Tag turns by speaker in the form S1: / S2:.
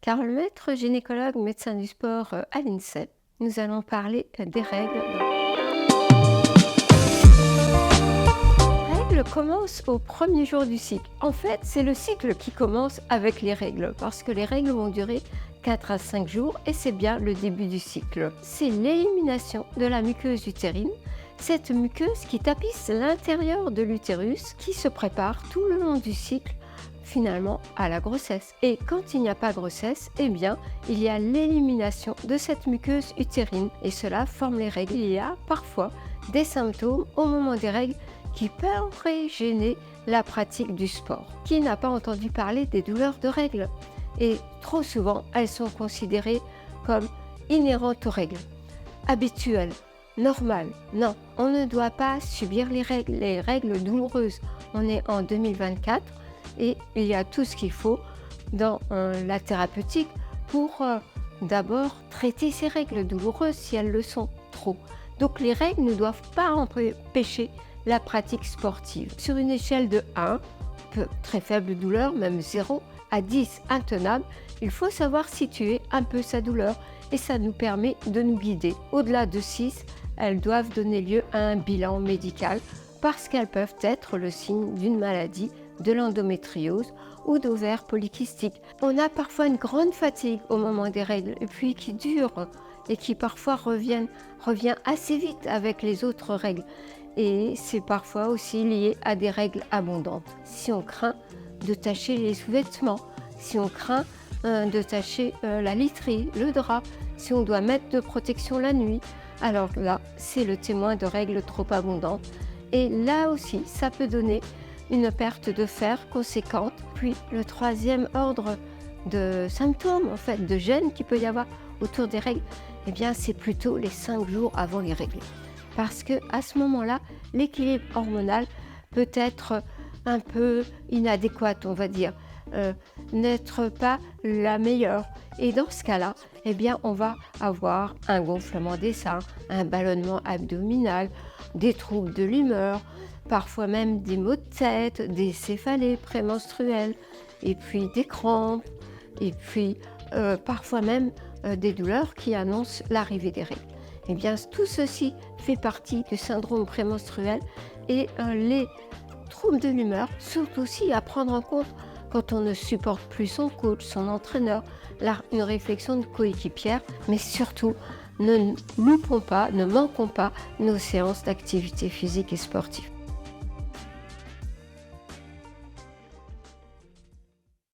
S1: Car le maître gynécologue médecin du sport à l'INSEP, nous allons parler des règles. Les règles commencent au premier jour du cycle. En fait, c'est le cycle qui commence avec les règles, parce que les règles vont durer 4 à 5 jours et c'est bien le début du cycle. C'est l'élimination de la muqueuse utérine, cette muqueuse qui tapisse l'intérieur de l'utérus, qui se prépare tout le long du cycle finalement à la grossesse. Et quand il n'y a pas grossesse, eh bien, il y a l'élimination de cette muqueuse utérine et cela forme les règles. Il y a parfois des symptômes au moment des règles qui pourraient gêner la pratique du sport. Qui n'a pas entendu parler des douleurs de règles? Et trop souvent, elles sont considérées comme inhérentes aux règles, habituelles, normales. Non, on ne doit pas subir les règles douloureuses. On est en 2024 et il y a tout ce qu'il faut dans la thérapeutique pour d'abord traiter ces règles douloureuses si elles le sont trop. Donc les règles ne doivent pas empêcher la pratique sportive. Sur une échelle de 1, très faible douleur, même 0, à 10, intenable, il faut savoir situer un peu sa douleur et ça nous permet de nous guider. Au-delà de 6, elles doivent donner lieu à un bilan médical parce qu'elles peuvent être le signe d'une maladie, de l'endométriose ou d'ovaires polykystiques. On a parfois une grande fatigue au moment des règles et puis qui dure et qui parfois revient assez vite avec les autres règles. Et c'est parfois aussi lié à des règles abondantes. Si on craint de tacher les sous-vêtements, si on craint de tacher la literie, le drap, si on doit mettre de protection la nuit, alors là, c'est le témoin de règles trop abondantes. Et là aussi, ça peut donner une perte de fer conséquente. Puis le troisième ordre de symptômes, en fait, de gêne qu'il peut y avoir autour des règles, eh bien, c'est plutôt les 5 jours avant les règles. Parce qu'à ce moment-là, l'équilibre hormonal peut être un peu inadéquat, on va dire, n'être pas la meilleure. Et dans ce cas-là, eh bien, on va avoir un gonflement des seins, un ballonnement abdominal, des troubles de l'humeur, parfois même des maux de tête, des céphalées prémenstruelles, et puis des crampes, et puis parfois même des douleurs qui annoncent l'arrivée des règles. Eh bien, tout ceci fait partie du syndrome prémenstruel et les troubles de l'humeur sont aussi à prendre en compte quand on ne supporte plus son coach, son entraîneur, une réflexion de coéquipière, mais surtout, ne manquons pas nos séances d'activité physique et sportive.